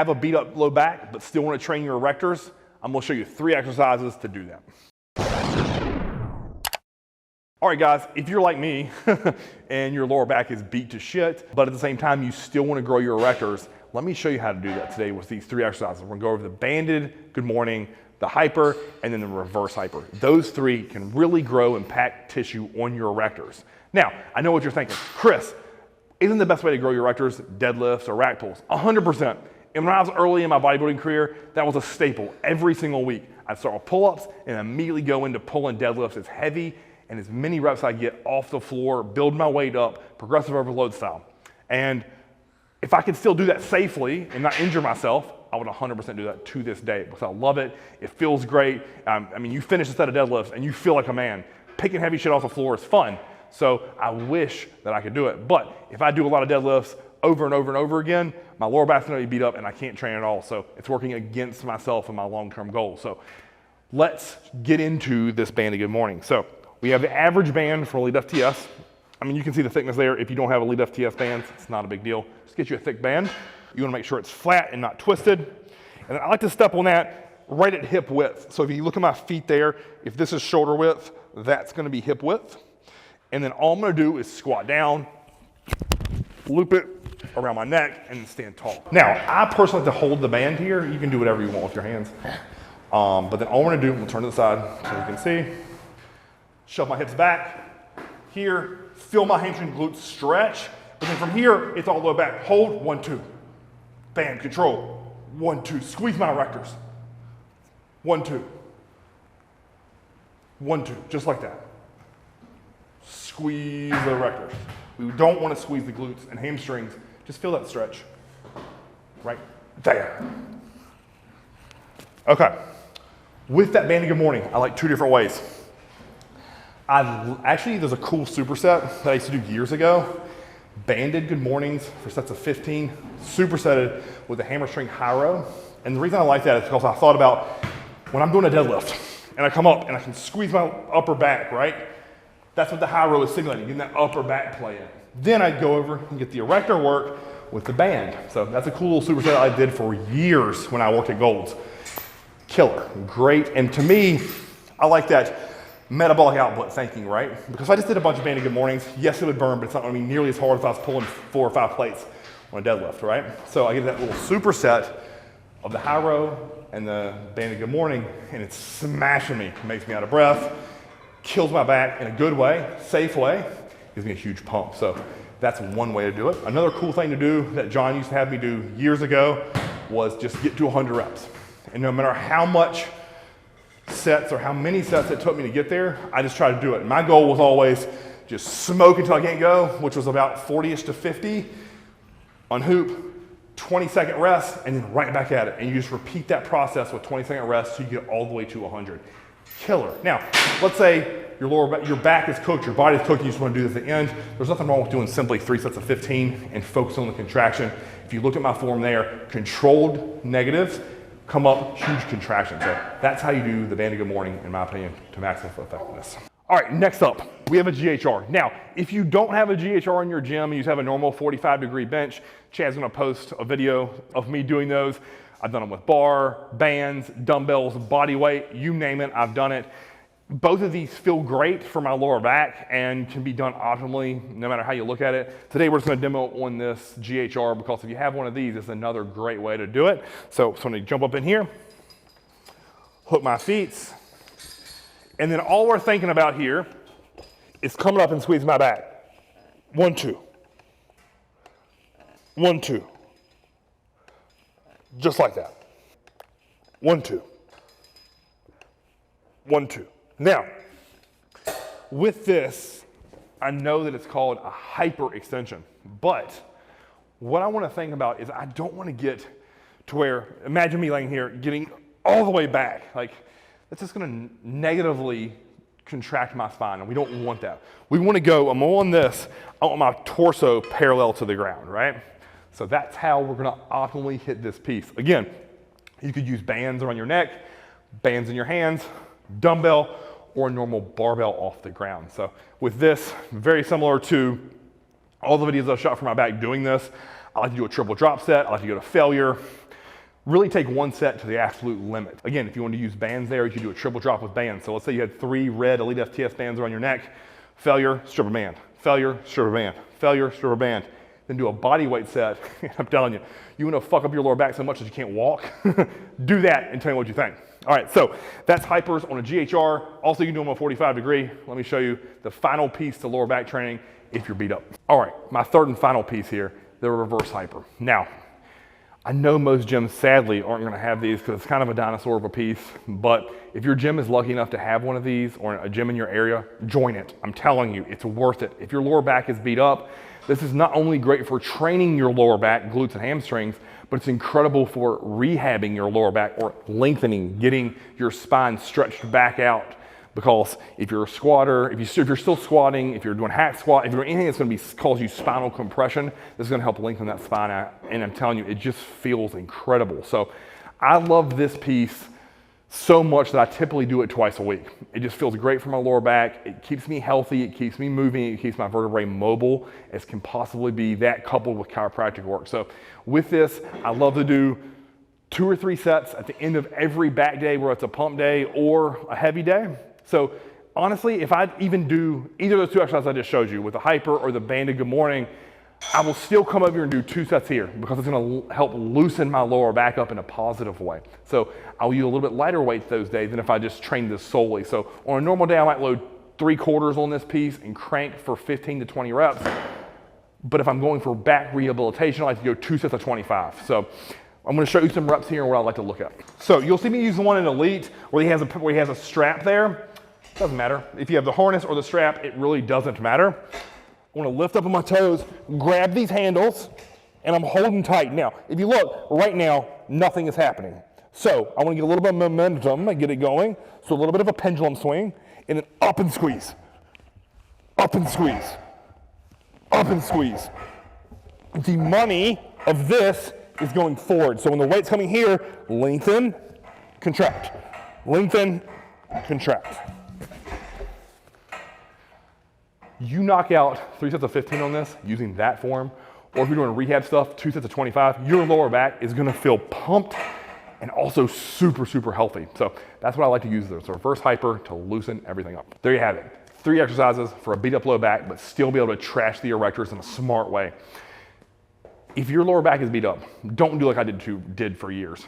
have a beat up low back, but still want to train your erectors, I'm gonna show you 3 exercises to do that. All right, guys, if you're like me and your lower back is beat to shit, but at the same time you still want to grow your erectors, let me show you how to do that today with these 3 exercises. We're gonna go over the banded good morning, the hyper, and then the reverse hyper. Those 3 can really grow and pack tissue on your erectors. Now, I know what you're thinking. Chris, isn't the best way to grow your erectors deadlifts or rack pulls? 100%. And when I was early in my bodybuilding career, that was a staple every single week. I'd start with pull-ups and immediately go into pulling deadlifts as heavy and as many reps I get off the floor, build my weight up, progressive overload style. And if I could still do that safely and not injure myself, I would 100% do that to this day because I love it. It feels great. I mean, you finish a set of deadlifts and you feel like a man. Picking heavy shit off the floor is fun. So I wish that I could do it. But if I do a lot of deadlifts over and over and over again, my lower back's gonna be beat up and I can't train at all. So it's working against myself and my long-term goals. So let's get into this banded good morning. So we have the average band for Elite FTS. I mean, you can see the thickness there. If you don't have Elite FTS bands, it's not a big deal. Just get you a thick band. You wanna make sure it's flat and not twisted. And I like to step on that right at hip width. So if you look at my feet there, if this is shoulder width, that's gonna be hip width. And then all I'm gonna do is squat down, loop it around my neck, and stand tall. Now, I personally like to hold the band here. You can do whatever you want with your hands. But then all I'm gonna do, I'm gonna turn to the side so you can see. Shove my hips back, here, feel my hamstring glutes stretch. But then from here, it's all the way back. Hold, 1, 2. Band, control, 1, 2. Squeeze my erectors. 1, 2. 1, 2, just like that. Squeeze the erectors. We don't want to squeeze the glutes and hamstrings. Just feel that stretch. Right there. Okay. With that banded good morning, I like 2 different ways. Actually, there's a cool superset that I used to do years ago. Banded good mornings for sets of 15, supersetted with a hamstring high row. And the reason I like that is because I thought about when I'm doing a deadlift and I come up and I can squeeze my upper back, right? That's what the high row is signaling, getting that upper back play in. Then I'd go over and get the erector work with the band. So that's a cool little superset I did for years when I worked at Gold's. Killer, great. And to me, I like that metabolic output thinking, right? Because if I just did a bunch of banded good mornings, yes, it would burn, but it's not gonna be nearly as hard if I was pulling 4 or 5 plates on a deadlift, right? So I get that little superset of the high row and the banded good morning, and it's smashing me, makes me out of breath, kills my back in a good way, safe way, gives me a huge pump. So that's one way to do it. Another cool thing to do that John used to have me do years ago was just get to 100 reps. And no matter how much sets or how many sets it took me to get there, I just tried to do it. My goal was always just smoke until I can't go, which was about 40-ish to 50 on hoop, 20-second rest, and then right back at it. And you just repeat that process with 20-second rest so you get all the way to 100. Killer. Now, let's say your back is cooked, your body is cooked, and you just want to do this at the end. There's nothing wrong with doing simply 3 sets of 15 and focus on the contraction. If you look at my form there, controlled negatives come up, huge contraction. So that's how you do the banded good morning, in my opinion, to maximum effectiveness. All right, next up, we have a GHR. Now, if you don't have a GHR in your gym, you just have a normal 45-degree bench, Chad's gonna post a video of me doing those. I've done them with bar, bands, dumbbells, body weight, you name it, I've done it. Both of these feel great for my lower back and can be done optimally no matter how you look at it. Today we're just gonna demo on this GHR because if you have one of these, it's another great way to do it. So I'm gonna jump up in here, hook my feet, and then all we're thinking about here is coming up and squeezing my back. 1, 2. 1, 2. Just like that. 1, 2. 1, 2. Now, with this, I know that it's called a hyperextension, but what I want to think about is I don't want to get to where, imagine me laying here, getting all the way back. Like, that's just going to negatively contract my spine, and we don't want that. We want to go, I'm on this, I want my torso parallel to the ground, right? So that's how we're going to optimally hit this piece. Again, you could use bands around your neck, bands in your hands, dumbbell, or a normal barbell off the ground. So with this, very similar to all the videos I've shot for my back doing this, I like to do a triple drop set, I like to go to failure. Really take one set to the absolute limit. Again, if you want to use bands there, you can do a triple drop with bands. So let's say you had 3 red Elite FTS bands around your neck, failure, stripper band, failure, stripper band, failure, stripper band. Then do a body weight set. I'm telling you, you want to fuck up your lower back so much that you can't walk? Do that and tell me what you think. All right, so that's hypers on a GHR. Also, you can do them on a 45 degree. Let me show you the final piece to lower back training if you're beat up. All right, my third and final piece here, the reverse hyper. Now, I know most gyms sadly aren't gonna have these because it's kind of a dinosaur of a piece, but if your gym is lucky enough to have one of these or a gym in your area, join it. I'm telling you, it's worth it. If your lower back is beat up, this is not only great for training your lower back, glutes and hamstrings, but it's incredible for rehabbing your lower back or lengthening, getting your spine stretched back out. Because if you're a squatter, if you're still squatting, if you're doing hack squat, if you're doing anything that's going to cause you spinal compression, this is going to help lengthen that spine out. And I'm telling you, it just feels incredible. So I love this piece so much that I typically do it twice a week. It just feels great for my lower back. It keeps me healthy. It keeps me moving. It keeps my vertebrae mobile as can possibly be, that coupled with chiropractic work. So with this, I love to do 2 or 3 sets at the end of every back day, whether it's a pump day or a heavy day. So honestly, if I even do either of those 2 exercises I just showed you with the hyper or the banded good morning, I will still come over here and do 2 sets here because it's going to help loosen my lower back up in a positive way. So I'll use a little bit lighter weight those days than if I just train this solely. So on a normal day, I might load 3/4 on this piece and crank for 15 to 20 reps. But if I'm going for back rehabilitation, I like to go 2 sets of 25. So I'm going to show you some reps here and what I like to look at. So you'll see me use the one in Elite where he has a strap there. Doesn't matter. If you have the harness or the strap, it really doesn't matter. I want to lift up on my toes, grab these handles, and I'm holding tight. Now, if you look, right now, nothing is happening. So I want to get a little bit of momentum and get it going. So a little bit of a pendulum swing, and then up and squeeze. Up and squeeze. Up and squeeze. The money of this is going forward. So when the weight's coming here, lengthen, contract. Lengthen, contract. You knock out 3 sets of 15 on this using that form, or if you're doing rehab stuff, 2 sets of 25, your lower back is gonna feel pumped and also super, super healthy. So that's what I like to use this reverse hyper to loosen everything up. There you have it. 3 exercises for a beat up low back, but still be able to trash the erectors in a smart way. If your lower back is beat up, don't do like I did for years.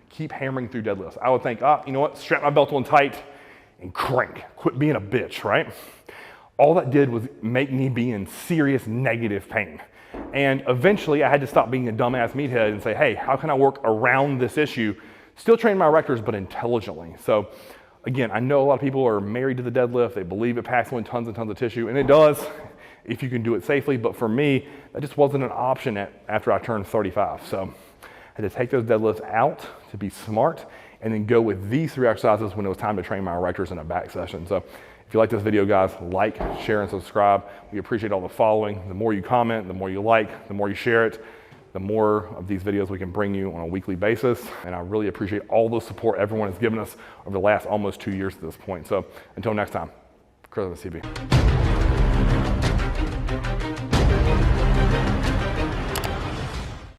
Keep hammering through deadlifts. I would think, you know what, strap my belt on tight and crank. Quit being a bitch, right? All that did was make me be in serious negative pain. And eventually I had to stop being a dumbass meathead and say, hey, how can I work around this issue? Still train my erectors, but intelligently. So again, I know a lot of people are married to the deadlift. They believe it packs on tons and tons of tissue, and it does if you can do it safely. But for me, that just wasn't an option after I turned 35. So I had to take those deadlifts out to be smart and then go with these 3 exercises when it was time to train my erectors in a back session. So if you like this video, guys, like, share, and subscribe. We appreciate all the following. The more you comment, the more you like, the more you share it, the more of these videos we can bring you on a weekly basis. And I really appreciate all the support everyone has given us over the last almost 2 years at this point. So until next time, Chris on the CB.